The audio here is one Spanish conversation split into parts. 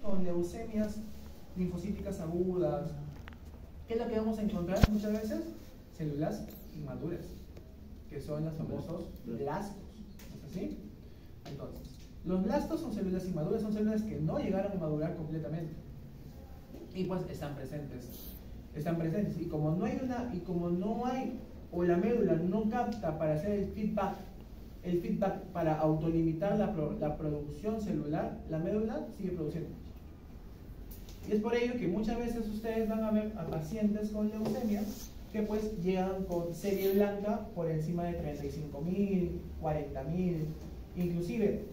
con leucemias linfocíticas agudas, ¿qué es lo que vamos a encontrar muchas veces? Células inmaduras, que son los famosos blastos. ¿Es así? Entonces, los blastos son células inmaduras, son células que no llegaron a madurar completamente. Y pues están presentes. Y como no hay, o la médula no capta para hacer el feedback para autolimitar la producción celular, la médula sigue produciendo. Y es por ello que muchas veces ustedes van a ver a pacientes con leucemia que pues llegan con serie blanca por encima de 35.000, 40.000, inclusive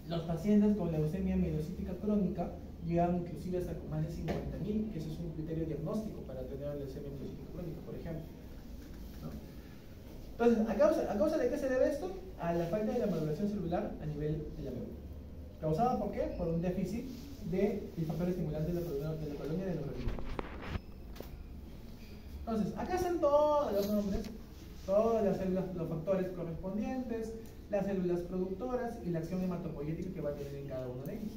los pacientes con leucemia mielocítica crónica llegan inclusive hasta con más de 50.000, que eso es un criterio diagnóstico para tener leucemia mielocítica crónica, por ejemplo, ¿no? Entonces, ¿a causa de qué se debe esto? A la falta de la maduración celular a nivel de la médula. ¿Causada por qué? Por un déficit del factor estimulante de la colonia de neuroquímica. Entonces, acá están todos los nombres, todas las células, los factores correspondientes, las células productoras y la acción hematopoyética que va a tener en cada uno de ellos.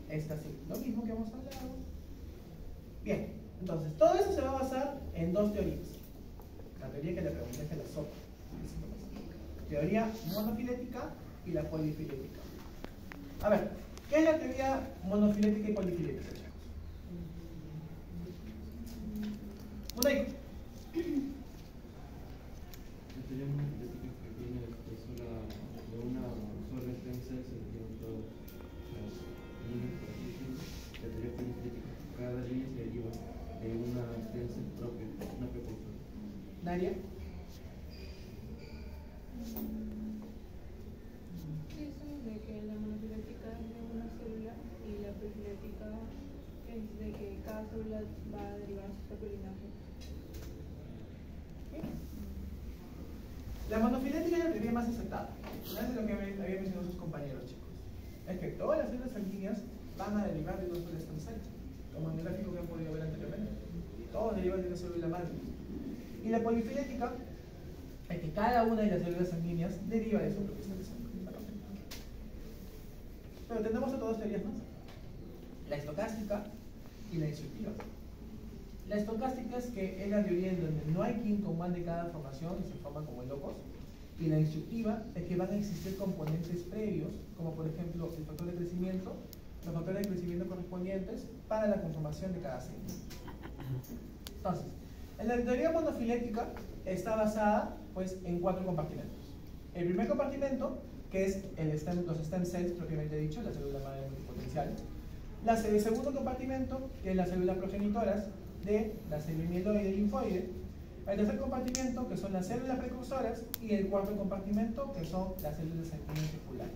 Esta sí, lo mismo que hemos hablado. Bien, entonces, todo eso se va a basar en dos teorías. La teoría que le pregunté es la sopa. Teoría monofilética y la polifilética. A ver, ¿qué es la teoría monofilética y polifilética, chicos? Una hija. La teoría monofilética que viene de una sola stem cell se tiene todas las líneas, por así decirlo. La teoría polifilética, cada línea se deriva de una stem cell propia, una precursora. ¿Nadia? De que la monofilética es de una célula y la polifilética es de que cada célula va a derivar su propio linaje. La monofilética es la teoría más aceptada. No es lo que habían mencionado sus compañeros, chicos. Es que todas las células sanguíneas van a derivar de una sola stem cell, como en el gráfico que han podido ver anteriormente. Todos derivan de una célula madre. Y la polifilética es que cada una de las células sanguíneas deriva de su propia stem cell. Pero tenemos otras dos teorías más: la estocástica y la instructiva. La estocástica es que es la teoría en donde no hay quien comande cada formación y se forman como locos. Y la instructiva es que van a existir componentes previos, como por ejemplo el factor de crecimiento, los factores de crecimiento correspondientes para la conformación de cada célula. Entonces, en la teoría monofilética está basada pues en 4 compartimentos. El primer compartimento, que es los stem cells propiamente dicho, la célula madre multipotencial. El segundo compartimento, que es las células progenitoras de la célula mieloide y linfoide. El tercer compartimento, que son las células precursoras. Y el cuarto compartimento, que son las células sanguíneas circulares.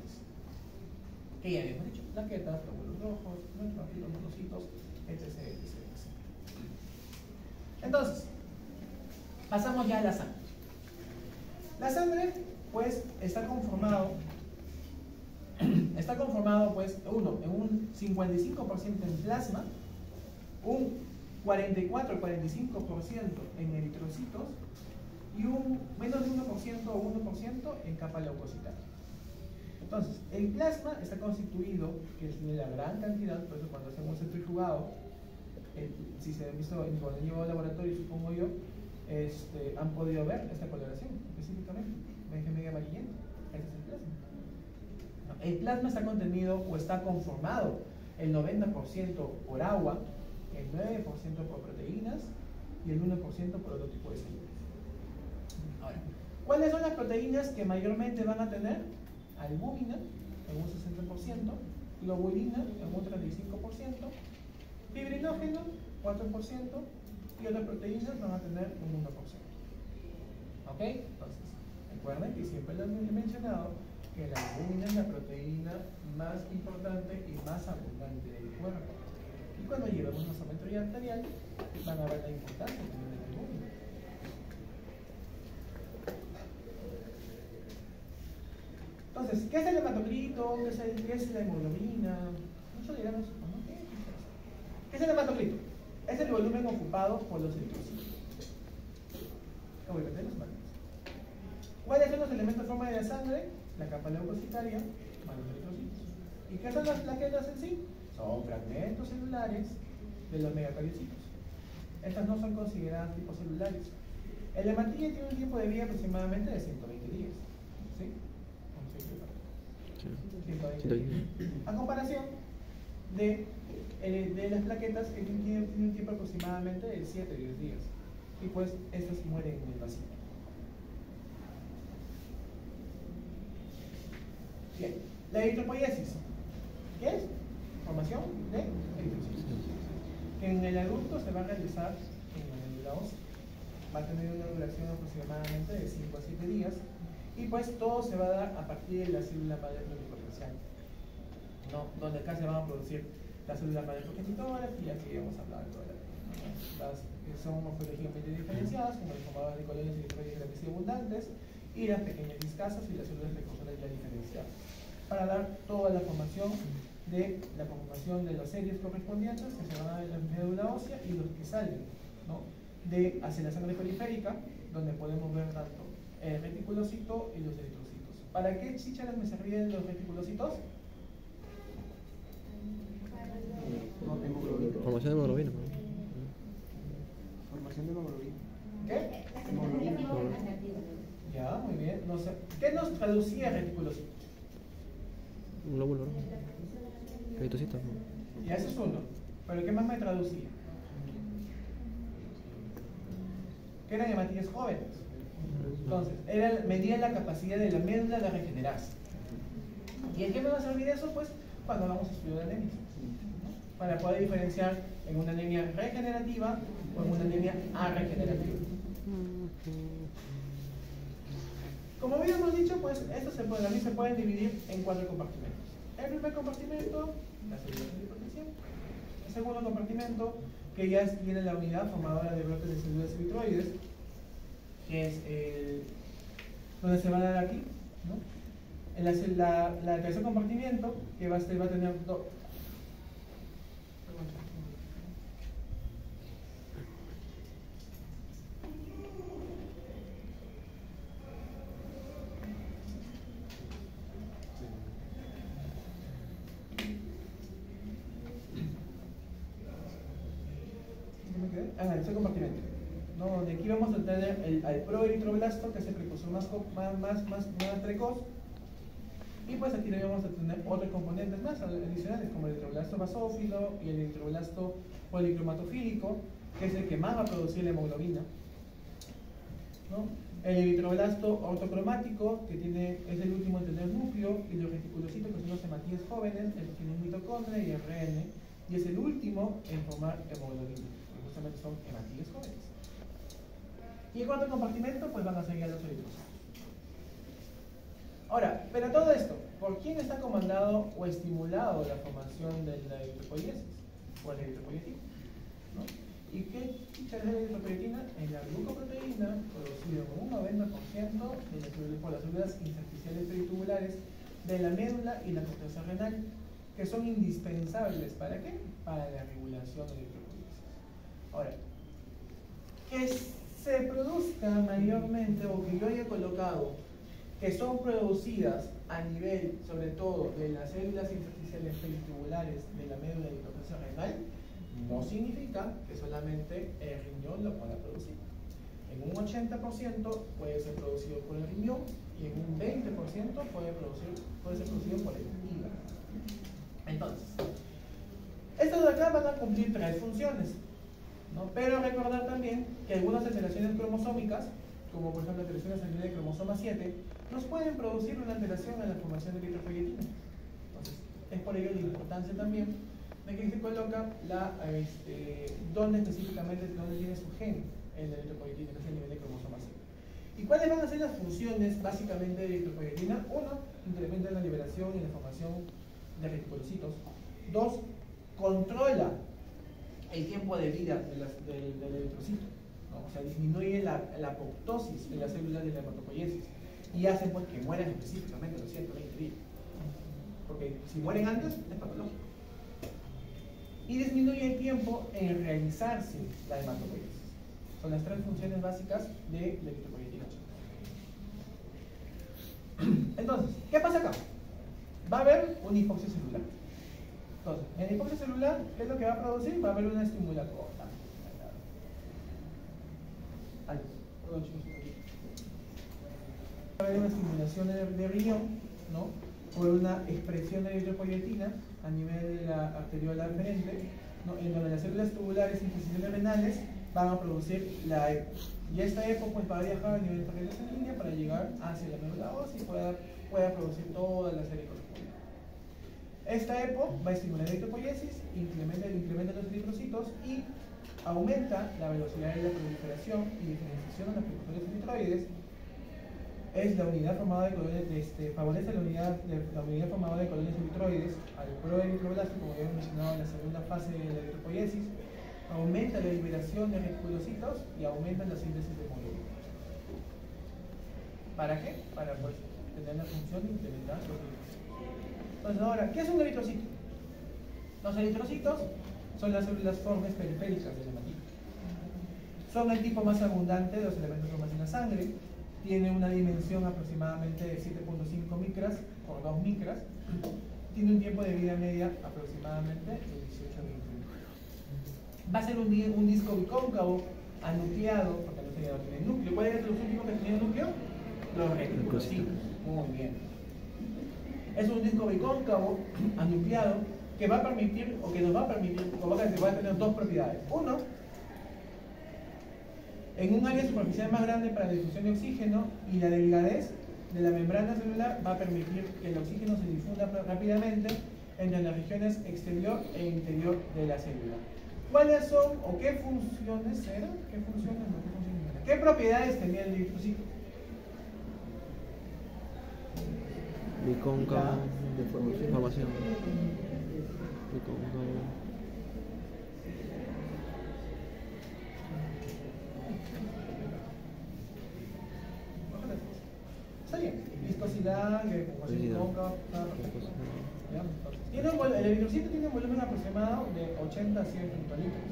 Que ya habíamos dicho: plaquetas, glóbulos rojos, neutrofilos, monocitos, etc, etc. Entonces, pasamos ya a la sangre. La sangre, pues, está conformado pues, en un 55% en plasma, un 44 al 45% en eritrocitos y un menos de 1% o 1% en capa leucocitaria. Entonces, el plasma está constituido, que tiene la gran cantidad, por eso cuando hacemos centrifugado, si se han visto cuando han llevado al laboratorio, supongo yo, han podido ver esta coloración específicamente, medio amarillento. Este es el plasma. El plasma está contenido o está conformado el 90% por agua, el 9% por proteínas y el 1% por otro tipo de células. Ahora, ¿cuáles son las proteínas que mayormente van a tener? Albúmina en un 60%, globulina en un 35%, fibrinógeno 4% y otras proteínas van a tener un 1%. ¿Ok? Entonces, recuerden que siempre les he mencionado que la albúmina es la proteína más importante y más abundante del cuerpo. Y cuando llevemos nuestra metría arterial, van a ver la importancia también de la albúmina. Entonces, ¿qué es el hematocrito? ¿Qué es la hemoglobina? Muchos dirán eso, ¿no? ¿Qué es el hematocrito? Es el volumen ocupado por los eritrocitos. Obviamente los máquinas. ¿Cuáles son los elementos de forma de la sangre? La capa leucocitaria, más los eritrocitos. ¿Y qué son las plaquetas en sí? Son fragmentos celulares de los megacariocitos. Estas no son consideradas tipos celulares. El hematilla tiene un tiempo de vida aproximadamente de 120 días. ¿Sí? 120 días. A comparación de las plaquetas que tienen un tiempo aproximadamente de 7 o 10 días. Y pues estas mueren en el vacío. Bien, la eritropoiesis. ¿Qué es? Formación de eritrocitos. Que en el adulto se va a realizar en la médula ósea. Va a tener una duración aproximadamente de 5 a 7 días. Y pues todo se va a dar a partir de la célula madre pluripotencial, ¿no? Donde acá se van a producir las células madre progenitoras, y aquí vamos a hablar de las que son morfológicamente diferenciadas, como los formadores de colonias eritrocitos grandes y abundantes, y las pequeñas viscasas y las células precursoras ya diferenciadas, para dar toda la formación de las series correspondientes que se van a dar en la médula ósea y los que salen, ¿no? Hacia la sangre periférica, donde podemos ver tanto el reticulocito y los eritrocitos. ¿Para qué chícharas me servían los reticulocitos? Formación de hemoglobina. Formación de hemoglobina. ¿Qué? Hemoglobina. Ya, muy bien. No sé. ¿Qué nos traducía reticulocito? Un lóbulo, ¿no? Eritrocito. Ya, ese es uno. ¿Pero qué más me traducía? Que eran hematíes jóvenes. Entonces, medían la capacidad de la médula de regenerarse. ¿Y en qué me va a servir eso? Pues cuando vamos a estudiar anemia, ¿no? Para poder diferenciar en una anemia regenerativa o en una anemia arregenerativa. Como habíamos dicho, pues estos también se pueden dividir en 4 compartimentos. El primer compartimento, la célula de protección. El segundo compartimento, que ya tiene la unidad formadora de brotes de células eritroides, que es donde se va a dar aquí, ¿no? El tercer compartimiento, que va a tener dos. El tercer compartimento, ¿no? Donde aquí vamos a tener al proeritroblasto, que es el precursor más precoz, y pues aquí vamos a tener otros componentes más adicionales, como el eritroblasto basófilo y el eritroblasto policromatofílico, que es el que más va a producir la hemoglobina, ¿no? El eritroblasto ortocromático, que es el último en tener núcleo, y los reticulocitos, que son los hematíes jóvenes, el que tienen mitocondria y RN, y es el último en formar hemoglobina. Son hematíes jóvenes. Y el cuarto compartimento, pues van a ser ya los eritrocitos. Ahora, pero todo esto, ¿por quién está comandado o estimulado la formación de la eritropoiesis? Por la eritropoietina, ¿no? ¿Y qué es la eritropoietina? Es la glucoproteína producida con un 90% por las células intersticiales peritubulares de la médula y la corteza renal, que son indispensables ¿para qué? Para la regulación de la eritropoiesis. Ahora, que se produzca mayormente, o que yo haya colocado, que son producidas a nivel, sobre todo, de las células intersticiales peritubulares de la médula y la corteza renal, no significa que solamente el riñón lo pueda producir. En un 80% puede ser producido por el riñón y en un 20% puede ser producido por el hígado. Entonces, estos de acá van a cumplir 3 funciones, ¿no? Pero recordar también que algunas alteraciones cromosómicas, como por ejemplo alteraciones a nivel de cromosoma 7, nos pueden producir una alteración en la formación de eritropoietina. Entonces, es por ello la importancia también de que se coloca dónde específicamente tiene su gen en la eritropoietina, que es el nivel de cromosoma 7. ¿Y cuáles van a ser las funciones básicamente de la eritropoietina? 1, incrementa la liberación y la formación de reticulocitos. 2, controla el tiempo de vida del eritrocito, ¿no? O sea, disminuye la apoptosis de las células de la hematopoiesis y hacen pues que mueran específicamente los 120 días, porque si mueren antes es patológico. Y disminuye el tiempo en realizarse la hematopoiesis. Son las 3 funciones básicas de la eritropoietina. Entonces, ¿qué pasa acá? va a haber una hipoxia celular. Entonces, en la hipoxia celular, ¿qué es lo que va a producir? Va a haber una estimulación. Va a haber una estimulación de riñón, ¿no? Por una expresión de eritropoyetina a nivel de la arteriola aferente, ¿no? En donde las células tubulares y intersticiales renales van a producir la EPO. Y esta EPO pues, va a viajar a nivel de corriente sanguínea para llegar hacia la médula ósea y pueda producir toda la serie correspondiente. Esta EPO va a estimular la eritropoiesis, incrementa los eritrocitos y aumenta la velocidad de la proliferación y diferenciación de los precursores eritroides. Es la unidad formada de colonias, favorece la unidad formada de colonias eritroides al proeritroblasto, como ya hemos mencionado en la segunda fase de la eritropoiesis. Aumenta la liberación de reticulocitos y aumenta la síntesis de hemoglobina. ¿Para qué? Para pues, tener la función de incrementar los eritrocitos. Entonces ahora, ¿qué es un eritrocito? Los eritrocitos son las células formes periféricas de la hematita. Son el tipo más abundante de los elementos formados en la sangre. Tiene una dimensión aproximadamente de 7.5 micras por 2 micras. Tiene un tiempo de vida media aproximadamente de 18 a 20 minutos. Va a ser un disco bicóncavo, anucleado, porque no tiene núcleo. ¿Cuál es los últimos que tienen núcleo? Los reticulocitos. Muy bien. Es un disco bicóncavo, anucleado, que va a permitir, o que nos va a permitir, o va a tener dos propiedades. Uno, en un área superficial más grande para la difusión de oxígeno, y la delgadez de la membrana celular va a permitir que el oxígeno se difunda rápidamente entre las regiones exterior e interior de la célula. ¿Cuáles son o qué funciones eran? ¿Qué funciones? No, ¿qué funciones eran? ¿Qué propiedades tenía el eritrocito? Bicóncavo, deformación. Bicóncavo. Está bien. Viscosidad, deformación cóncava. El eritrocito tiene un volumen aproximado de 80 a 100 hectolitros,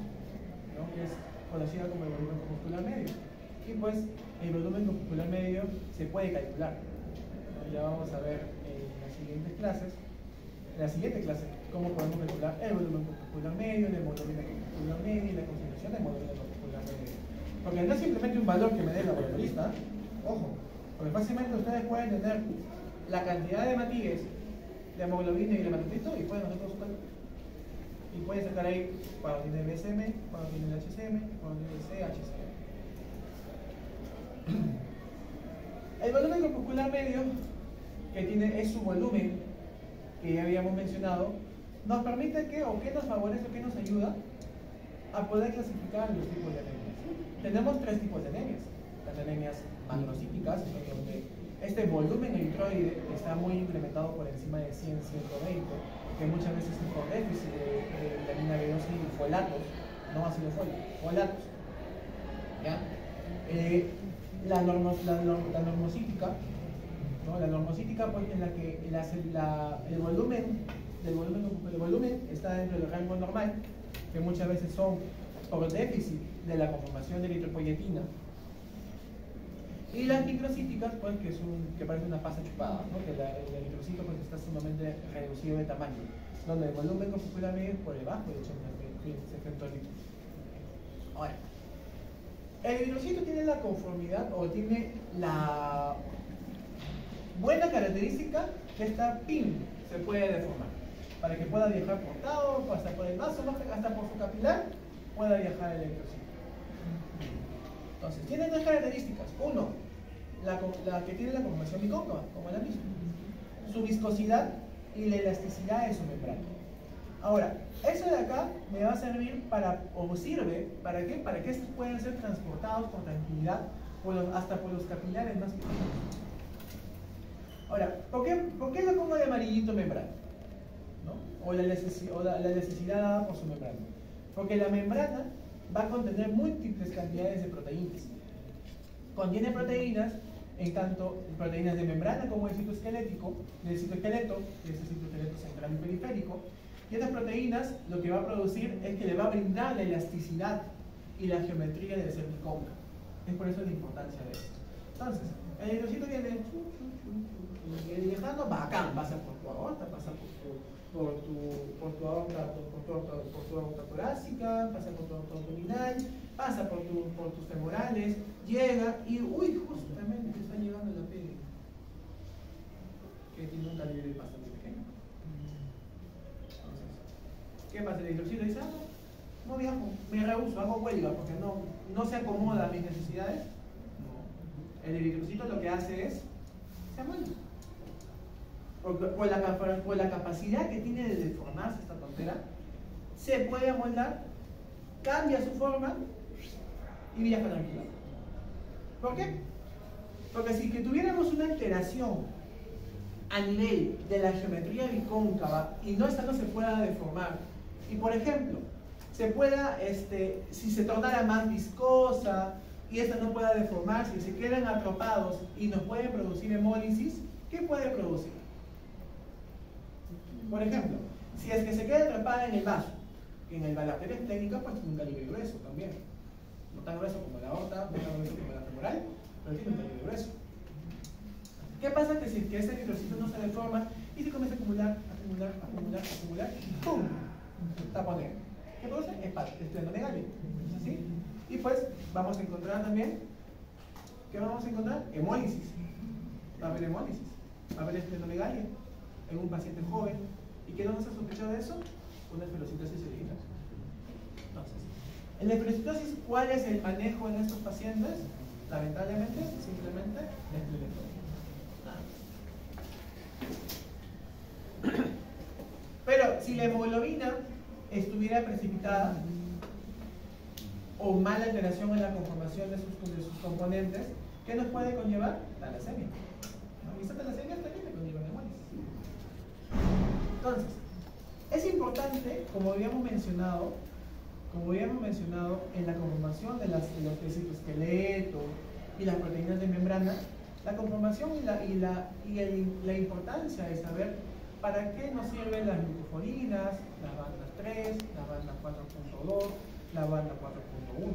¿no? Que es conocida como el volumen corpuscular medio. Y pues el volumen corpuscular medio se puede calcular, ¿no? Ya vamos a ver en las siguientes clases, cómo podemos calcular el volumen corpuscular medio, la hemoglobina corpuscular media y la concentración de hemoglobina corpuscular media. Porque no es simplemente un valor que me dé el laboratorista, ojo, porque fácilmente ustedes pueden tener la cantidad de hematigues, de hemoglobina y de hematocito y pueden hacer todo su cálculo. Y pueden sacar ahí cuando tiene el BSM, cuando tiene el HCM, cuando tiene el CHCM. El volumen corpuscular medio, que tiene, es su volumen, que ya habíamos mencionado, nos permite que, o que nos favorece, o que nos ayuda a poder clasificar los tipos de anemias. Tenemos tres tipos de anemias. Las anemias macrocíticas, donde este volumen eritroide está muy incrementado por encima de 100, 120, que muchas veces es por déficit de vitamina B12 y folatos, no ácido fólico, folatos. ¿Ya? La normocítica, ¿no? La normocítica, pues, en la que el volumen está dentro del rango normal, que muchas veces son por déficit de la conformación de eritropoyetina. Y las microcíticas, pues, que parece una pasa chupada, ¿no? Que el eritrocito pues, está sumamente reducido de tamaño, donde el volumen corpuscular medio es por debajo de 80 hectolitros. Ahora, el eritrocito tiene la conformidad o tiene la buena característica que esta PIN se puede deformar para que pueda viajar por TAO, hasta por el vaso, hasta por su capilar pueda viajar el eritrocito. Entonces, tiene tres características. Uno, la que tiene la conformación bicóncava, como la misma. Su viscosidad y la elasticidad de su membrana. Ahora, eso de acá me va a servir para, o sirve, ¿para qué? Para que estos puedan ser transportados con tranquilidad hasta por los capilares más pequeños. Ahora, ¿por qué lo pongo de amarillito membrana? ¿No? O la elasticidad dada por su membrana. Porque la membrana va a contener múltiples cantidades de proteínas. Contiene proteínas, en tanto proteínas de membrana como el citoesquelético, del citoesqueleto, que es el citoesqueleto central y periférico. Y estas proteínas lo que va a producir es que le va a brindar la elasticidad y la geometría del ser bicóncavo. Es por eso la importancia de esto. Entonces, el eritrocito viene lejano, bacán, pasa por tu aorta, pasa por tu aorta torácica, pasa por tu aorta abdominal, pasa por tus femorales, llega y, uy, justamente te está llegando la peli, que tiene un calibre bastante pequeño. Entonces, ¿qué pasa? El hidroxilo dice, no viajo, me rehuso, hago huelga porque no se acomoda a mis necesidades. No. El eritrocito lo que hace es, se amolda. Por la capacidad que tiene de deformarse esta tontera, se puede amoldar, cambia su forma y viaja tranquilo. ¿Por qué? Porque si que tuviéramos una alteración a nivel de la geometría bicóncava y esta no se pueda deformar, y por ejemplo, se pueda, si se tornara más viscosa y esta no pueda deformarse y se quedan atrapados y nos pueden producir hemólisis, ¿qué puede producir? Por ejemplo, si es que se queda atrapada en el vaso, la arteria esplénica, pues tiene un calibre grueso también. No tan grueso como la aorta, no tan grueso como la femoral, pero tiene un calibre grueso. ¿Qué pasa? Que si ese eritrocito no se deforma y se comienza a acumular, ¡pum! Taponeo. ¿Qué produce? Esplenomegalia. ¿Sí? Y pues vamos a encontrar también, ¿qué vamos a encontrar? Hemólisis. Va a haber hemólisis, va a haber esplenomegalia en un paciente joven. ¿Y qué vamos a sospechar de eso? Una esferocitosis cerebral. Entonces, en la esferocitosis, ¿cuál es el manejo en estos pacientes? Lamentablemente, simplemente la esplenectomía. Pero si la hemoglobina estuviera precipitada o mala alteración en la conformación de sus componentes, ¿qué nos puede conllevar? Talasemia. ¿No? Y esta talasemia también le conlleva hemólisis. Entonces, es importante, como habíamos mencionado, en la conformación de los citoesqueleto y las proteínas de membrana, la conformación y la importancia de saber para qué nos sirven las glucoforinas, las bandas 3, la banda 4.2, la banda 4.1.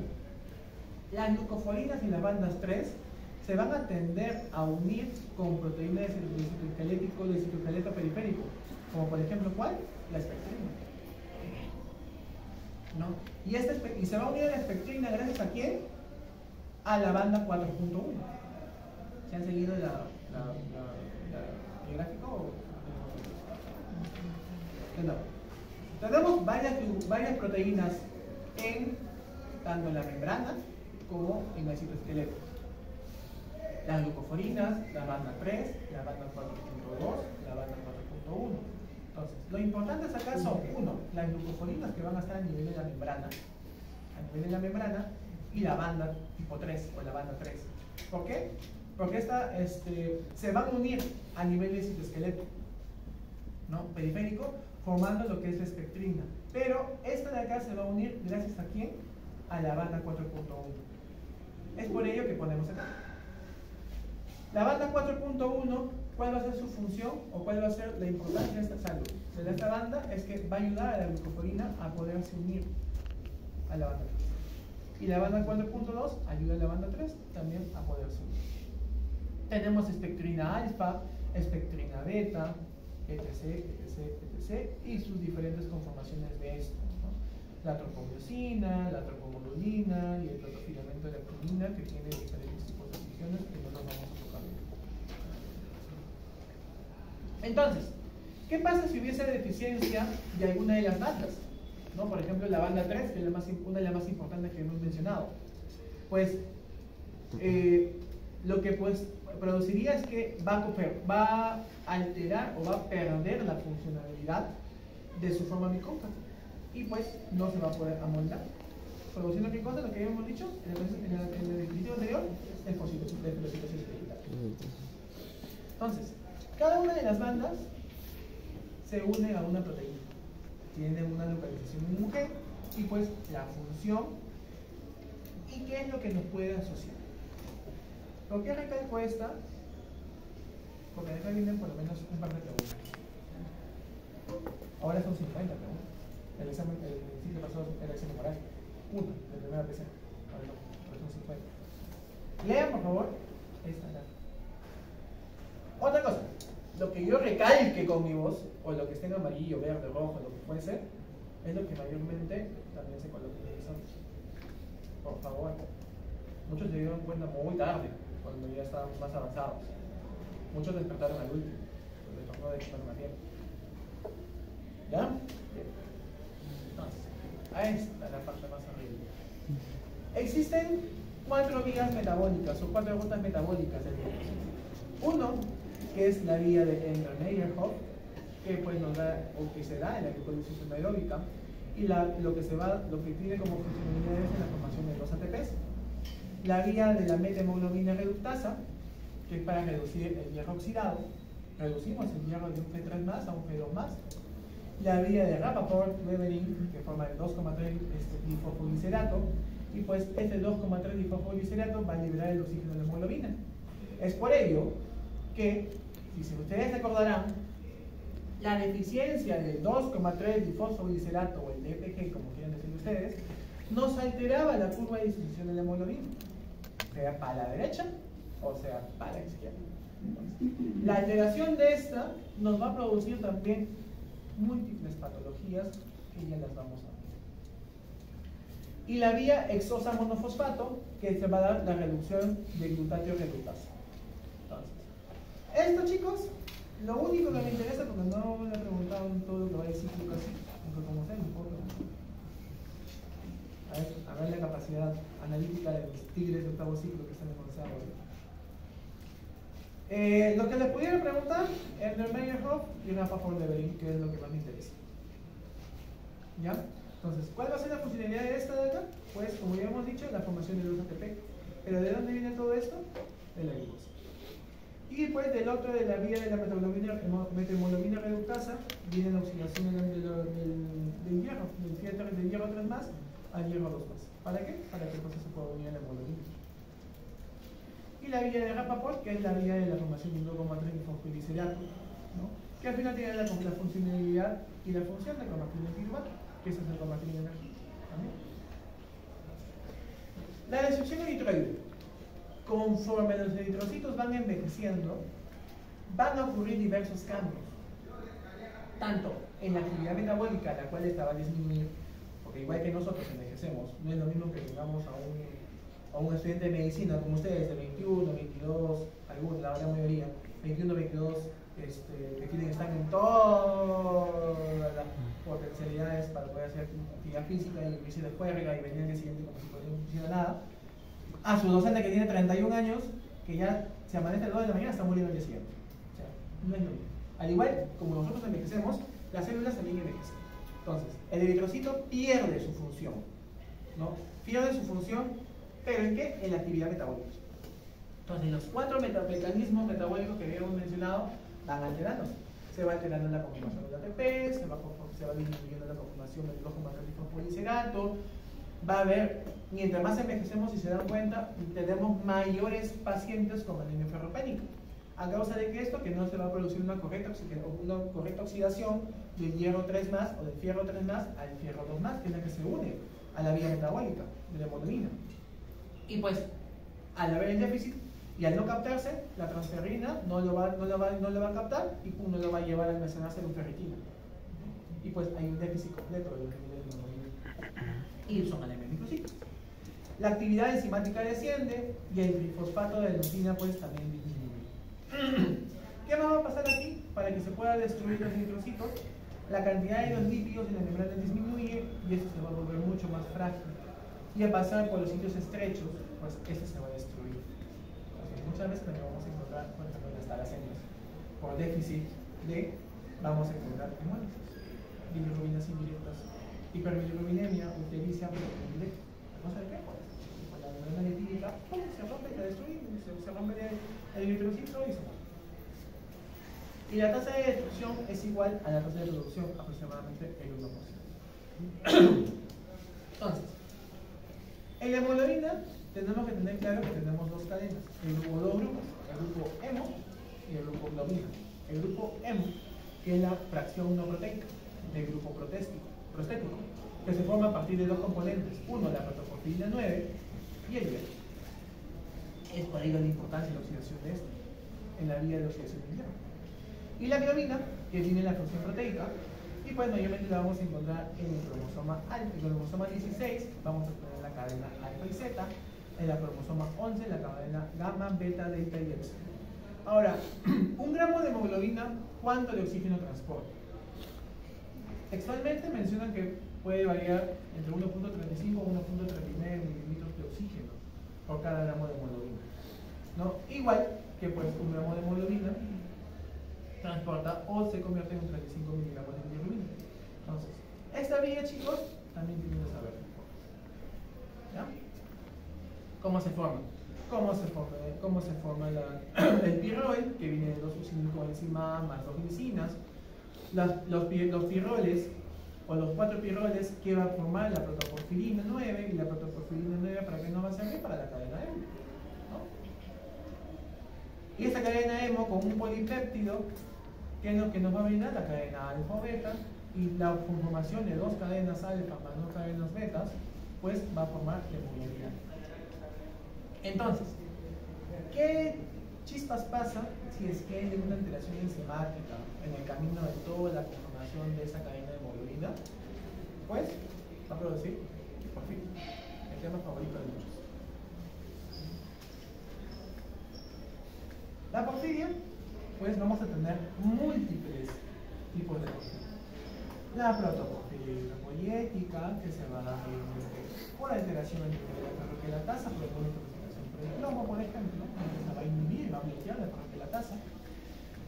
Las glucoforinas y las bandas 3 se van a tender a unir con proteínas del citoesqueleto periférico, como por ejemplo, ¿cuál? La espectrina. ¿No? Y se va a unir a la espectrina gracias a quién? A la banda 4.1. ¿Se han seguido el gráfico? No. Tenemos varias proteínas tanto en la membrana como en el citoesqueleto. Las glucoforinas, la banda 3, la banda 4.2, la banda 4.1. Entonces, lo importante es acá son, las glucoforinas que van a estar a nivel de la membrana, y la banda tipo 3 o la banda 3. ¿Por qué? Porque se van a unir a nivel de citoesqueleto, ¿no? Periférico, formando lo que es la espectrina. Pero esta de acá se va a unir gracias a quién? A la banda 4.1. Es por ello que ponemos acá. La banda 4.1, ¿cuál va a ser su función o cuál va a ser la importancia de esta banda? Es que va a ayudar a la glucoforina a poderse unir a la banda 3. Y la banda 4.2 ayuda a la banda 3 también a poderse unir. Tenemos espectrina alfa, espectrina beta, etc, y sus diferentes conformaciones de esto, ¿no? La tropomiosina, la tropomodulina y el protofilamento de la actinina, que tiene diferentes tipos de funciones que no los vamos a tocar. Entonces, ¿qué pasa si hubiese deficiencia de alguna de las bandas? ¿No? Por ejemplo, la banda 3, que es una de las más importantes que hemos mencionado. Pues, lo que produciría es que va a alterar o va a perder la funcionalidad de su forma bicóncava y pues no se va a poder amoldar, produciendo qué cosa, lo que habíamos dicho en el diapositiva anterior, el fosfocitosis vegetal. Entonces, cada una de las bandas se une a una proteína, tiene una localización en un gen y pues la función y qué es lo que nos puede asociar. ¿Por qué recalco esta? Porque acá vienen por lo menos un par de preguntas. Ahora son 50 preguntas. El ciclo pasado era examen oral. Una, de primera PC. Ahora no, ahora son 50. Lean, por favor, esta. Otra cosa. lo que yo recalque con mi voz, o lo que esté en amarillo, verde, rojo, lo que fuese, es lo que mayormente también se coloca en el examen. Por favor. Muchos se dieron cuenta muy tarde, cuando ya estaban más avanzados. Muchos despertaron al último, porque tocó de quitar más tiempo. ¿Ya? Bien. Entonces, a esta la parte más arriba. Existen 4 vías metabólicas o 4 rutas metabólicas del glucósido. Uno, que es la vía de Ender-Meyerhof, que pues nos da, o que se da en la glucólisis anaeróbica, y lo que tiene como funcionalidad es la formación de 2 ATPs. La vía de la methemoglobina reductasa, que es para reducir el hierro oxidado. Reducimos el hierro de un Fe3 más a un Fe2 más. La vía de Rappaport-Webeling, que forma el 2,3 difosfoglicerato, y pues este 2,3 difosfoglicerato va a liberar el oxígeno de la hemoglobina. Es por ello que, si ustedes recordarán, la deficiencia del 2,3 difosfoglicerato o el DPG, como quieran decir ustedes, nos alteraba la curva de distribución de la hemoglobina, sea para la derecha o sea para la izquierda. La alteración de esta nos va a producir también múltiples patologías que ya las vamos a ver. Y la vía hexosa monofosfato, que se va a dar la reducción de glutatio reductasa. Entonces, esto, chicos, lo único que me interesa, porque no me he preguntado en todo lo que va a decir casi, aunque como sea, no importa. A ver la capacidad analítica de los tigres de octavo ciclo que están en onceavo. Lo que les pudiera preguntar, Ender-Meyerhof y Rappaport-Webeling, que es lo que más me interesa. ¿Ya? Entonces, ¿cuál va a ser la funcionalidad de esta de acá? Pues, como ya hemos dicho, la formación de 2 ATP. ¿Pero de dónde viene todo esto? De la glucosa. Y después del otro, de la vía de la methemoglobina reductasa, viene la oxidación del hierro, del hierro 3 más al hierro 2 más. ¿Para qué? Para que entonces se pueda unir a la hemoglobina. Y la vía de Rappaport, que es la vía de la formación de 1,3 difosfoglicerato, ¿no? Que al final tiene la funcionalidad y la función de convertir en piruvate, que eso es el convertir en energía. ¿También? La destrucción eritroide. Conforme los eritrocitos van envejeciendo, van a ocurrir diversos cambios. Tanto en la actividad metabólica, la cual esta va a disminuir, porque igual que nosotros envejecemos, no es lo mismo que tengamos a un estudiante de medicina como ustedes, de 21, 22, algunos, la gran mayoría, 21, 22, que tienen que estar en todas las potencialidades para poder hacer actividad física y irse de juerga y venir al día siguiente como si no hiciera nada. A su docente que tiene 31 años, que ya se amanece a las 2 de la mañana, está muriendo al día siguiente. O sea, no es lo mismo. Al igual como nosotros envejecemos, las células también envejecen. Entonces, el eritrocito pierde su función, ¿no? Pierde su función, ¿pero en qué? En la actividad metabólica. Entonces, los 4 mecanismos metabólicos que habíamos mencionado van alterándose. Se va alterando la conformación del ATP, se va disminuyendo la conformación del 2,3 difosfoglicerato. Va a haber, mientras más envejecemos, si se dan cuenta, tenemos mayores pacientes con anemia ferropénica. A causa de que esto, que no se va a producir una correcta oxidación del hierro 3 más o del fierro 3 más al fierro 2 más, que es la que se une a la vía metabólica de la hemoglobina. Y pues, al haber el déficit y al no captarse, la transferrina no lo va a captar y no lo va a llevar a almacenarse en ferritina. Y pues hay un déficit completo de los niveles de hemoglobina. Y son anemias microcíclicas. La actividad enzimática desciende y el trifosfato de adenosina pues también disminuye. ¿Qué más va a pasar aquí? Para que se pueda destruir los eritrocitos, la cantidad de los lípidos en la membrana disminuye y eso se va a volver mucho más frágil. Y al pasar por los sitios estrechos, pues eso se va a destruir. Entonces, muchas veces también vamos a encontrar, por ejemplo, en las talasemia, por déficit vamos a encontrar hemólisis, bilirrubinas indirectas, hiperbilirrubinemia, urtericia, indirecta. ¿No sé qué? Pues la membrana lipídica se rompe y la destruye, se rompe el eritrocito y se muere. Y la tasa de destrucción es igual a la tasa de producción, aproximadamente el 1%. Entonces, en la hemoglobina tenemos que tener claro que tenemos 2 cadenas, dos grupos, el grupo hemo y el grupo globina. El grupo hemo, que es la fracción no proteica del grupo prostético, que se forma a partir de 2 componentes, uno la protoporfirina 9 y el hierro. Es por ello la importancia de la oxidación de este, en la vía de oxidación del hierro. Y la globina, que tiene la función proteica, y pues mayormente la vamos a encontrar en el cromosoma alfa. En el cromosoma 16 vamos a tener la cadena alfa y zeta, en la cromosoma 11 la cadena gamma, beta, delta y epsilon. Ahora, un gramo de hemoglobina, ¿cuánto de oxígeno transporta? Textualmente mencionan que puede variar entre 1.35 y 1.39 mililitros de oxígeno por cada gramo de hemoglobina, ¿no? Igual que pues un gramo de hemoglobina transporta o se convierte en 35 miligramos de bilirrubina. Entonces, esta vía, chicos, también tienen que saber. ¿Ya? ¿Cómo se forma? ¿Cómo se forma el pirrol, que viene de 2 succinilcoenzima más 2 glicinas? Los pirroles, o los 4 pirroles, que va a formar la protoporfirina 9, y la protoporfirina 9, ¿para qué nos va a servir? Para la cadena hemo, ¿no? Y esta cadena hemo con un polipéptido, que es lo que nos va a brindar la cadena alfa o beta, y la conformación de 2 cadenas alfa más 2 cadenas betas, pues va a formar la hemoglobina. Entonces, ¿qué chispas pasa si es que hay una alteración enzimática en el camino de toda la conformación de esa cadena de hemoglobina? Pues va a producir porfiria, el tema favorito de muchos. La porfiria, pues vamos a tener múltiples tipos de porfiria. La protoporfiria hidropoietica, que se va a dar por alteración del nivel de la ferroquelatasa, por el plomo, por ejemplo, que se va a inhibir, va a bloquear la ferroquelatasa.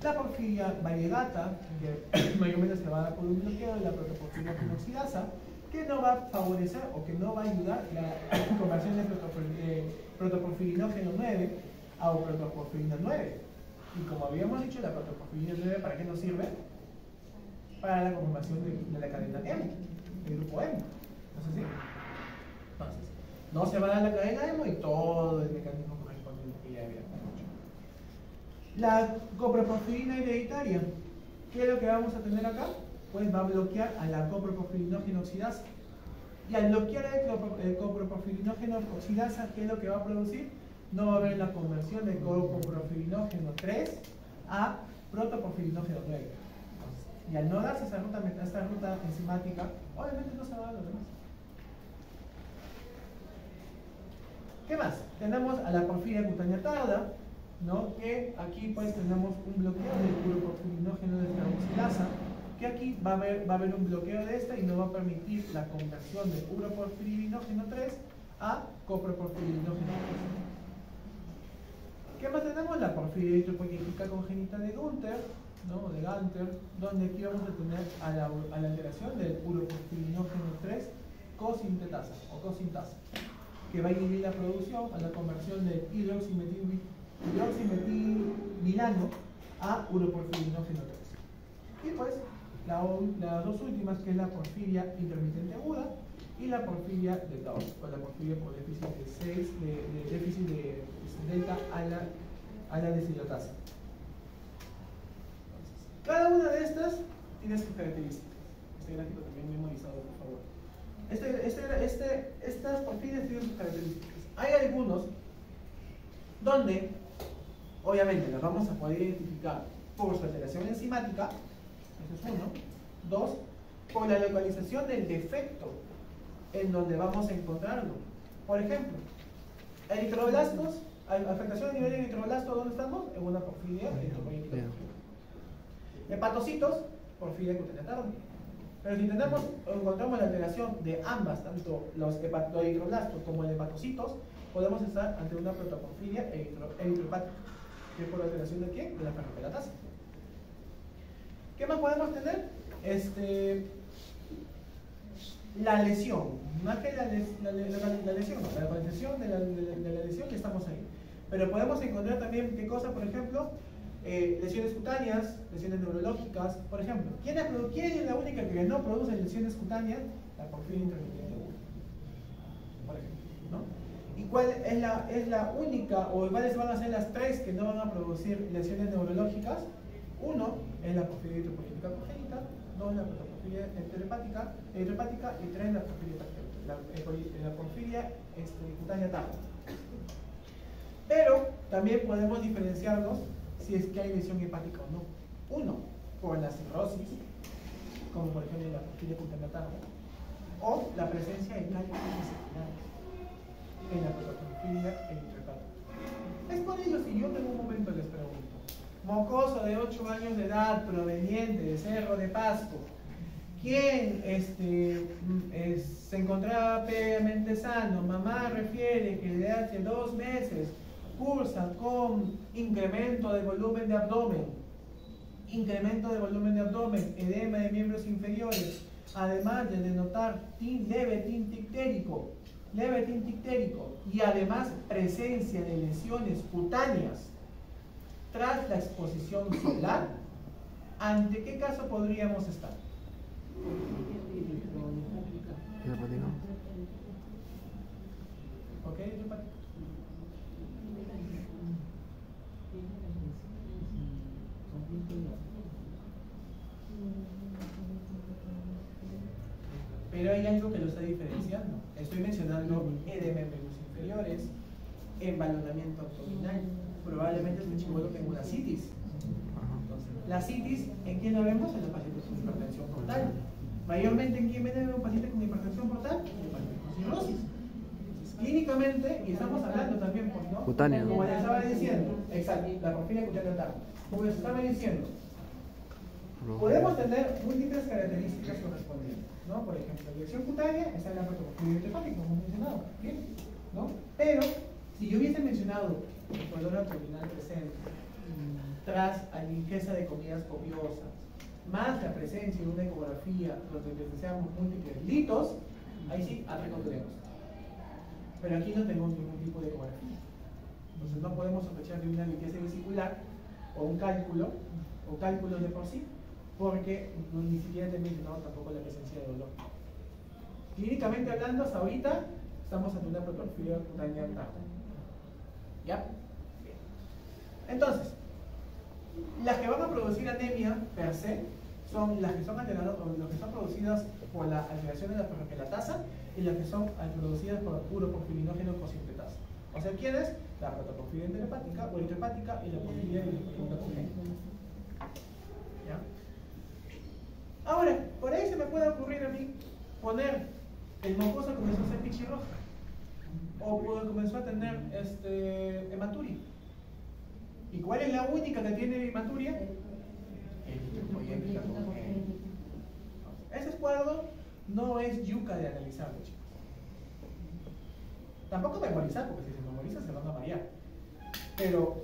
La porfiria variegata, que mayormente se va a dar por un bloqueo de la protoporfiria fenoxidasa, que no va a favorecer o que no va a ayudar la conversión de protoporfirinógeno 9 a protoporfirina 9. Y como habíamos dicho, la protoporfirina 9, ¿para qué nos sirve? Para la conformación de la cadena hemo, del grupo hemo. ¿No es así? Entonces, no se va a dar la cadena hemo y todo el mecanismo correspondiente que ya había dicho. La coproporfirina hereditaria, ¿qué es lo que vamos a tener acá? Pues va a bloquear a la coproporfirinógeno oxidasa. Y al bloquear el coproporfirinógeno oxidasa, ¿qué es lo que va a producir? No va a haber la conversión de coproporfirinógeno 3 a protoporfirinógeno 9. Y al no darse esta ruta enzimática, obviamente no se va a dar lo demás. ¿Qué más? Tenemos a la porfiria cutánea tarda, ¿no? Que aquí pues tenemos un bloqueo del uroporfirinógeno de carboxilasa, que aquí va a haber un bloqueo de esta y no va a permitir la conversión de uroporfirinógeno 3 a coproporfirinógeno 3. ¿Qué más tenemos? La porfiria hidropoietica congénita de Gunther, ¿no? De Gunther, donde aquí vamos a tener a la alteración del uroporfirinógeno 3 cosintetasa o cosintasa, que va a inhibir la producción a la conversión de hidroximetilmilano a uroporfirinógeno 3. Y pues las dos últimas, que es la porfiria intermitente aguda y la porfiria de Tau, o la porfiria por déficit de delta a la deshidratasa. Cada una de estas tiene sus características. Este gráfico también memorizado, por favor. Estas porfirias tienen sus características. Hay algunos donde, obviamente, las vamos a poder identificar por su alteración enzimática, eso es uno. Dos, por la localización del defecto en donde vamos a encontrarlo. Por ejemplo, eritroblastos, afectación a nivel de eritroblasto, ¿dónde estamos? En una porfiria hidropoietica. Hepatocitos, porfiria cutánea tarda. Pero si encontramos la alteración de ambas, tanto los eritroblastos como el hepatocitos, podemos estar ante una protoporfiria eritropática, que es por alteración de ¿qué? De la ferroquelatasa. ¿Qué más podemos tener? La lesión, más que la lesión, no, la localización de la lesión, que estamos ahí. Pero podemos encontrar también, ¿qué cosa? Por ejemplo, lesiones cutáneas, lesiones neurológicas. Por ejemplo, ¿quién es la única que no produce lesiones cutáneas? La porfiria intermitente aguda, por ejemplo, ¿no? ¿Y cuál es la única, o cuáles van a ser las tres que no van a producir lesiones neurológicas? Uno es la porfiria hidropoietica congénita, dos la protoporfiria hidropática y tres la porfiria cutánea tarda. Pero también podemos diferenciarlos si es que hay lesión hepática o no. Uno, por la cirrosis, como por ejemplo la porfiria cutánea tarda, o la presencia de cálculos secundarios en la protoporfiria eritrocálculo. Es por ello, si yo en un momento les pregunto, mocoso de 8 años de edad proveniente de Cerro de Pasco, quien se encontraba previamente sano, mamá refiere que desde hace 2 meses cursa con incremento de volumen de abdomen, edema de miembros inferiores, además de denotar leve tintictérico y además presencia de lesiones cutáneas tras la exposición solar, ¿ante qué caso podríamos estar? ¿Ok? Pero hay algo que lo está diferenciando. Estoy mencionando edema en miembros inferiores, embalonamiento abdominal. Probablemente este chibolo tenga una citis. Entonces, la citis, ¿en quién la vemos? En los pacientes con hipertensión portal. Mayormente, ¿en quién viene un paciente con hipertensión portal? En el paciente con cirrosis. Clínicamente, y estamos hablando también, pues, ¿no? Cutánea. Como les estaba diciendo, exacto, la porfiria cutánea tarda. Como les estaba diciendo, podemos tener múltiples características correspondientes, ¿no? Por ejemplo, dirección cutánea está en la protoporfiria hepática, como hemos mencionado, ¿bien? ¿No? Pero, si yo hubiese mencionado el dolor abdominal presente, tras ingesta de comidas copiosas, más la presencia de una ecografía donde deseamos múltiples litos, ahí sí, atricoturemos. Pero aquí no tengo ningún tipo de ecografía. Entonces no podemos sospechar de una liqueza vesicular o un cálculo, o cálculos de por sí, porque ni siquiera te he mencionado tampoco la presencia de dolor. Clínicamente hablando, hasta ahorita estamos ante una protoporfiria cutánea tarda. ¿Ya? Bien. Entonces, las que van a producir anemia per se son las que son alteradas, o las que son producidas por la alteración de la ferroquelatasa y las que son producidas por uroporfirinógeno cosintetasa. O sea, ¿quién es? La protoporfiria enterohepática o eritrohepática y la porfiria eritrohepática congénita. ¿Ya? Ahora, por ahí se me puede ocurrir a mí poner el mocoso comenzó a ser pichirroja o comenzó a tener hematuria. ¿Y cuál es la única que tiene hematuria? Eritropoyética congénita. Ese cuadro no es yuca de analizarlo, chicos. Tampoco memorizar, porque si se memoriza se van a marear. Pero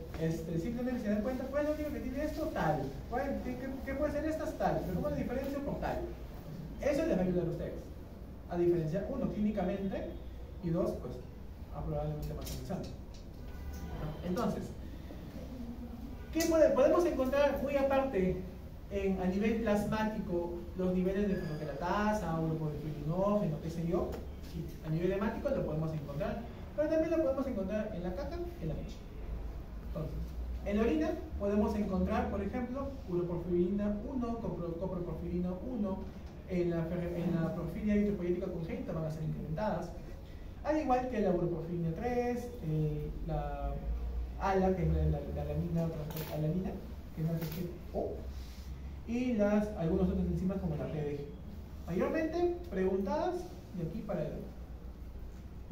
simplemente se dan cuenta, ¿cuál es lo único que tiene esto? Tal. ¿Qué puede ser estas? Tal. Pero ¿cómo la diferencia por tal? Eso les va a ayudar a ustedes a diferenciar, uno, clínicamente, y dos, pues, probablemente matemizando. Entonces, ¿qué podemos encontrar muy aparte a nivel plasmático los niveles de ferroquelatasa, uroporfirinógeno, qué sé yo? Sí, a nivel hemático lo podemos encontrar, pero también lo podemos encontrar en la caca, en la leche. Entonces, en la orina podemos encontrar, por ejemplo, uroporfirina 1, coproporfirina 1, en la porfiria eritropoyética congénita van a ser incrementadas, al igual que la uroporfirina 3, la ALA, que es la alanina, que es la O, y algunos otros enzimas como la PDG. Mayormente preguntadas de aquí para allá.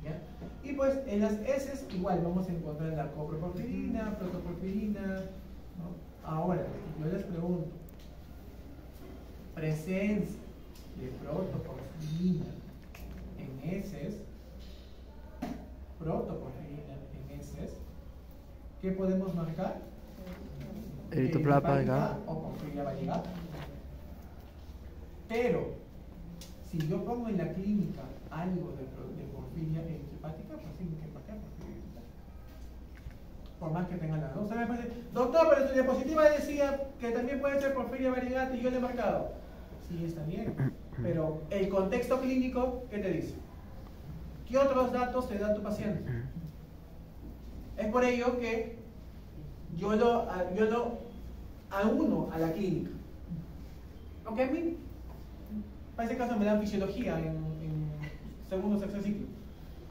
¿Ya? Y pues en las heces igual vamos a encontrar la coproporfirina, protoporfirina, ¿no? Ahora, yo les pregunto, presencia de protoporfirina en heces, ¿qué podemos marcar? Eritrohepática o porfiria variegata. Pero si yo pongo en la clínica algo de porfiria eritrohepática, pues tengo que marcar porfiria eritrohepática. Por más que tenga la dos. Usted me puede decir, doctor, pero su diapositiva decía que también puede ser porfiria variegata y yo le he marcado. Sí, está bien. Pero el contexto clínico, ¿qué te dice? ¿Qué otros datos te da tu paciente? Es por ello que yo lo auno a la clínica. ¿Ok? Para ese caso me dan fisiología en segundo o tercer ciclo,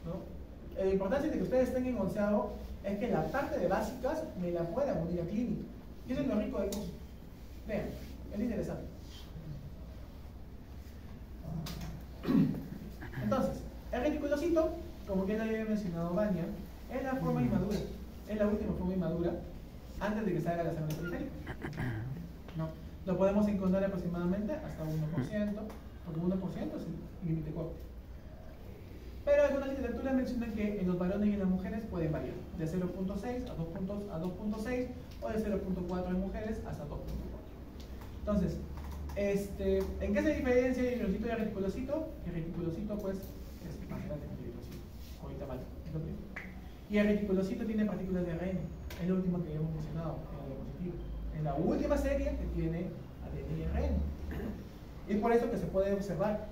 ¿no? La importancia de que ustedes estén en onceavo es que la parte de básicas me la puedan unir a clínica. Y eso es lo rico del curso. Vean, es interesante. Entonces, el reticulocito, como ya lo había mencionado Vania, es la forma inmadura, es la última forma inmadura antes de que salga la sangre periférica. ¿No? Lo podemos encontrar aproximadamente hasta 1%, porque 1% es el límite corto. Pero algunas literaturas mencionan que en los varones y en las mujeres pueden variar, de 0.6 a 2.6 o de 0.4 en mujeres hasta 2.4. Entonces, ¿en qué se diferencia el hidrocito y el reticulocito? El reticulocito pues es más grande que el hidrocito, ahorita vale, es lo primero. Y el reticulocito tiene partículas de ARN, es lo último que habíamos mencionado en la diapositiva. Es la última serie que tiene ADN y ARN. Y es por eso que se puede observar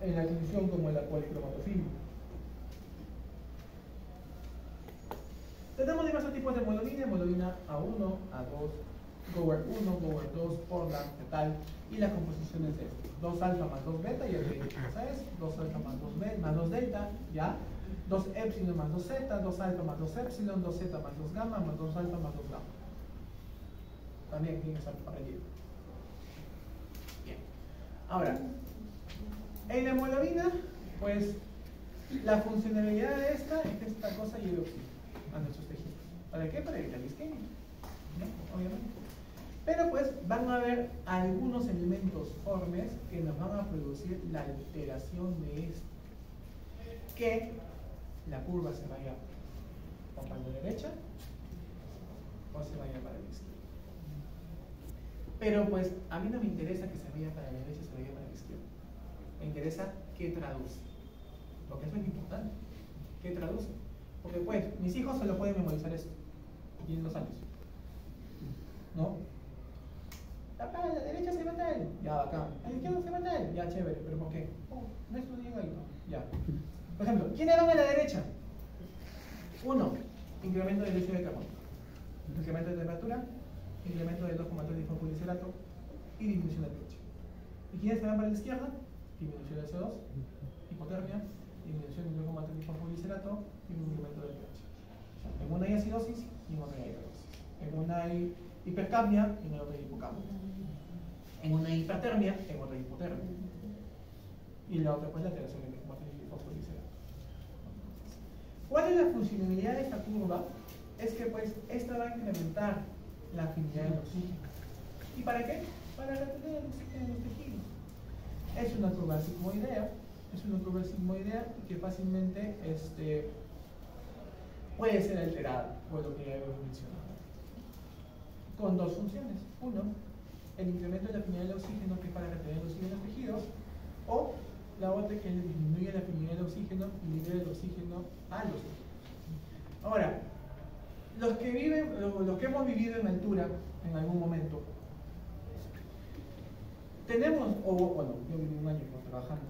en la distribución como la policromatofilia. Tenemos diversos tipos de hemoglobina A1, A2, Gower 1, Gower 2, Portland, fetal, y las composiciones de estos. 2 alfa más 2 beta, ya te ¿sabes? 2 alfa más 2 delta, ya. 2 epsilon más 2 zeta, 2 alfa más 2 epsilon, 2 zeta más 2 gamma, más 2 alfa más 2 gamma. También tiene que estar aprendido. Bien. Ahora, en la hemoglobina, pues la funcionalidad de esta es que esta cosa lleve oxígeno a nuestros tejidos. ¿Para qué? Para evitar la isquemia, ¿no? Obviamente. Pero pues van a haber algunos elementos formes que nos van a producir la alteración de esto. Que la curva se vaya o para la derecha o se vaya para la izquierda. Pero pues a mí no me interesa que se vaya para la derecha o se vaya para la izquierda. Me interesa qué traduce. Porque eso es importante. ¿Qué traduce? Porque pues mis hijos solo pueden memorizar esto. Y en 2 años. ¿No? Acá a la derecha se va tal. Ya, bacán. A la izquierda se va tal. Ya, chévere. ¿Pero por qué? Oh, no estudié ahí. Ya. Por ejemplo, ¿quiénes van a la derecha? 1. Incremento del dióxido de carbono. Incremento de temperatura. Incremento del 2,3 difosforilato y disminución del pH. ¿Y quiénes se van para la izquierda? Disminución del CO2, hipotermia, disminución del 2,3 difosforilato y un incremento del pH. En una hay acidosis y en otra hay hiperdosis. En una hay hipercapnia y en otra hay hipocapnia. En una hay hipertermia, en otra hay hipotermia. Y la otra pues la alteración del 2,3 difosforilato. ¿Cuál es la funcionalidad de esta curva? Es que pues esta va a incrementar la afinidad del oxígeno. ¿Y para qué? Para retener el oxígeno en los tejidos. Es una curva sigmoidea, que fácilmente puede ser alterada por lo que ya hemos mencionado. Con 2 funciones. 1, el incremento de la afinidad del oxígeno, que es para retener el oxígeno en los tejidos, o la otra que disminuye la afinidad del oxígeno y libera el oxígeno a los tejidos. Ahora, los que hemos vivido en altura en algún momento, tenemos, o bueno, yo viví un año trabajando,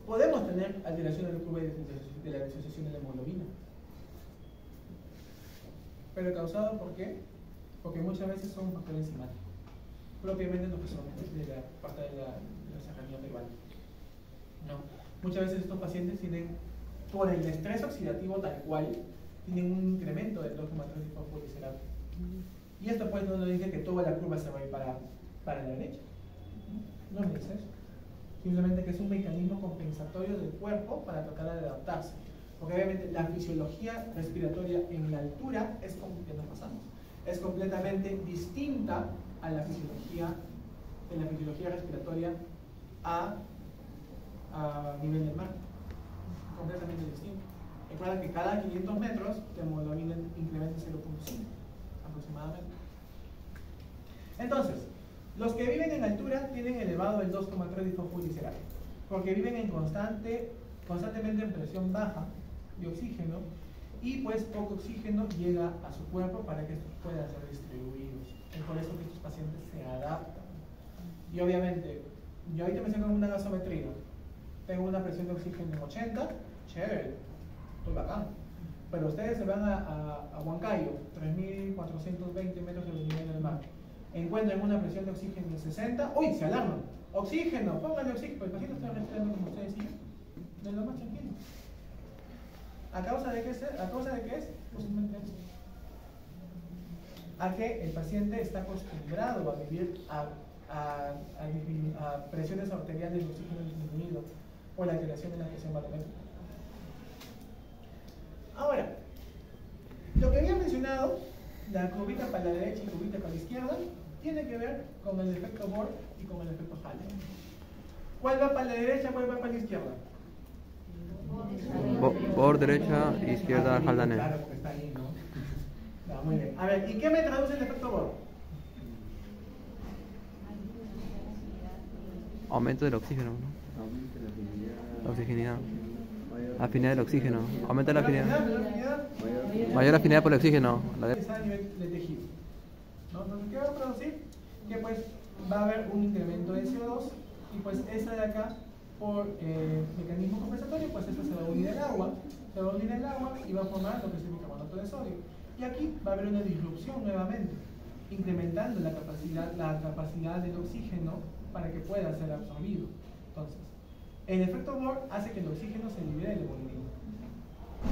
podemos tener alteraciones de la curva de la disociación de la hemoglobina. Pero causado por qué? Porque muchas veces son factores enzimáticos, propiamente lo que son de la parte de la serranía peruana. ¿No? Muchas veces estos pacientes tienen, por el estrés oxidativo tal cual, tienen un incremento del 2,3 difosforilato. Y esto pues no nos dice que toda la curva se va a ir para la derecha. No me dice eso. Simplemente que es un mecanismo compensatorio del cuerpo para tratar de adaptarse. Porque obviamente la fisiología respiratoria en la altura es como que nos pasamos. Es completamente distinta a la fisiología respiratoria a nivel del mar. Completamente distinto. Recuerda que cada 500 metros la hemoglobina incrementa 0.5 aproximadamente. Entonces, los que viven en altura tienen elevado el 2,3 difosforilato porque viven en constantemente en presión baja de oxígeno y pues poco oxígeno llega a su cuerpo para que estos puedan ser distribuidos. Es por eso que estos pacientes se adaptan. Y obviamente, yo ahorita me saco una gasometría, tengo una presión de oxígeno en 80, chévere, estoy bacán. Pero ustedes se van a Huancayo, 3.420 metros sobre el nivel del mar, encuentran una presión de oxígeno de 60, ¡uy! Se alarman. ¡Oxígeno! Pónganle oxígeno. El paciente está respirando como ustedes y yo, de lo más tranquilo. ¿A causa de qué es? Posiblemente eso. a que el paciente está acostumbrado a vivir a presiones arteriales de oxígeno disminuido o la alteración de la presión barométrica. Ahora, lo que había mencionado, la curvita para la derecha y curvita para la izquierda, tiene que ver con el efecto Bohr y con el efecto Halley. ¿Cuál va para la derecha, cuál va para la izquierda? Por derecha, izquierda, Haldane. Claro, porque está ahí, ¿no? No, muy bien. A ver, ¿y qué me traduce el efecto Bohr? Aumento del oxígeno, ¿no? Aumenta la afinidad. La oxigenidad. Afinidad del oxígeno. Aumenta la afinidad. ¿Menor afinidad? Mayor afinidad por el oxígeno. Está a nivel de tejido. ¿No? Entonces, ¿qué va a producir? Que pues va a haber un incremento de CO2 y pues esa de acá, por mecanismo compensatorio, pues esta se va a unir al agua, y va a formar lo que es el bicarbonato de sodio. Y aquí va a haber una disrupción nuevamente, incrementando la capacidad del oxígeno para que pueda ser absorbido. Entonces, el efecto Bohr hace que el oxígeno se libere del movimiento,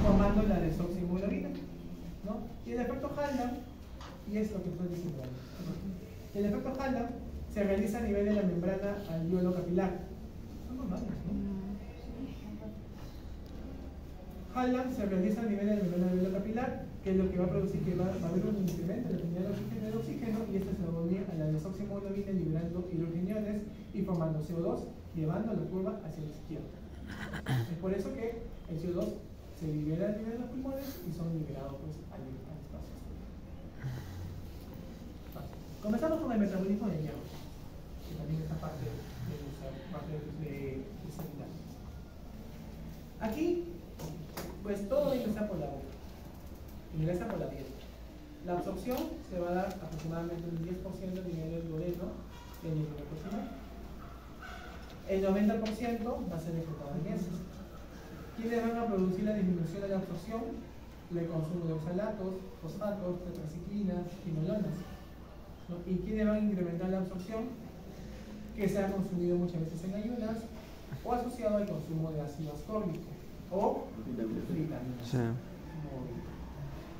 formando la desoximoglobina, ¿no? Y el efecto Haldane, y es lo que estoy diciendo ahí, el efecto Haldane se realiza a nivel de la membrana alveolo capilar. Son normales, ¿no? Haldane se realiza a nivel de la membrana alveolo capilar, que es lo que va a producir que va a haber un incremento en la afinidad del oxígeno, y esta se va a unir a la desoximoglobina liberando hidrogeniones y formando CO2, llevando la curva hacia la izquierda. Es por eso que el CO2 se libera a nivel de los pulmones y son liberados pues, al espacio. Comenzamos con el metabolismo de hierro, que también está parte de sanidad. Aquí, pues todo ingresa por la boca, ingresa por la dieta. La absorción se va a dar aproximadamente un 10% a nivel del duodeno y a nivel proximal. El 90% va a ser excretado en heces. ¿Quiénes van a producir la disminución de la absorción? El consumo de oxalatos, fosfatos, tetraciclinas, quinolonas. ¿No? ¿Y quiénes van a incrementar la absorción? Que se ha consumido muchas veces en ayunas o asociado al consumo de ácido ascórbico o vitaminas. Sí.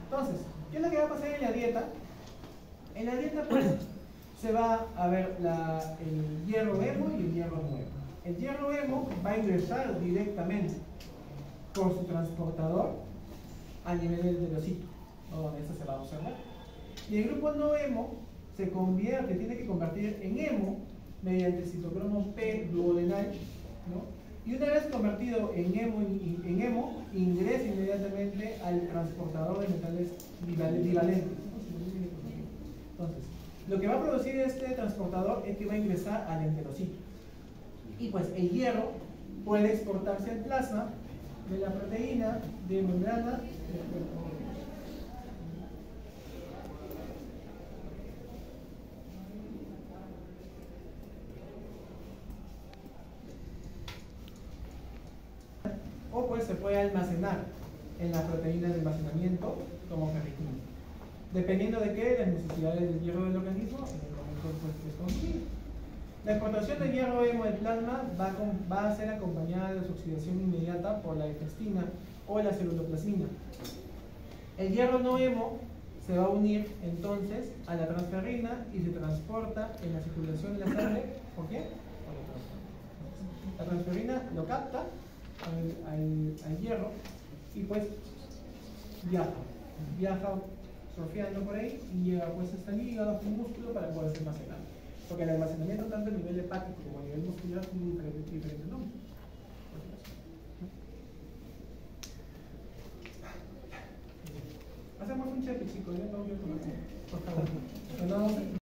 Entonces, ¿qué es lo que va a pasar en la dieta? En la dieta pues se va a ver el hierro hemo y el hierro nuevo. El hierro hemo va a ingresar directamente por su transportador a nivel del velocito, ¿no? Donde esto se va a observar. Y el grupo no hemo se convierte, tiene que convertir en hemo mediante el citocromo P duodenal, ¿no? Y una vez convertido en hemo, ingresa inmediatamente al transportador de metales bivalentes. Entonces, lo que va a producir este transportador es que va a ingresar al enterocito. Y pues el hierro puede exportarse al plasma de la proteína de membrana del cuerpo. O pues se puede almacenar en la proteína de almacenamiento como ferritina. Dependiendo de qué, las necesidades del hierro del organismo en el momento pues, que es consumido. La exportación del hierro hemo del plasma va a ser acompañada de su oxidación inmediata por la efestina o la celuloplasmina. El hierro no hemo se va a unir entonces a la transferrina y se transporta en la circulación de la sangre. ¿Por qué? Por la transferrina. La transferrina lo capta al hierro y pues viaja surfeando por ahí y llega pues hasta el hígado, hasta el músculo para poder ser almacenado. Porque el almacenamiento tanto a nivel hepático como a nivel muscular tiene diferentes nombres. Hacemos un cheque, chicos, ya tengo que tomar. Por favor.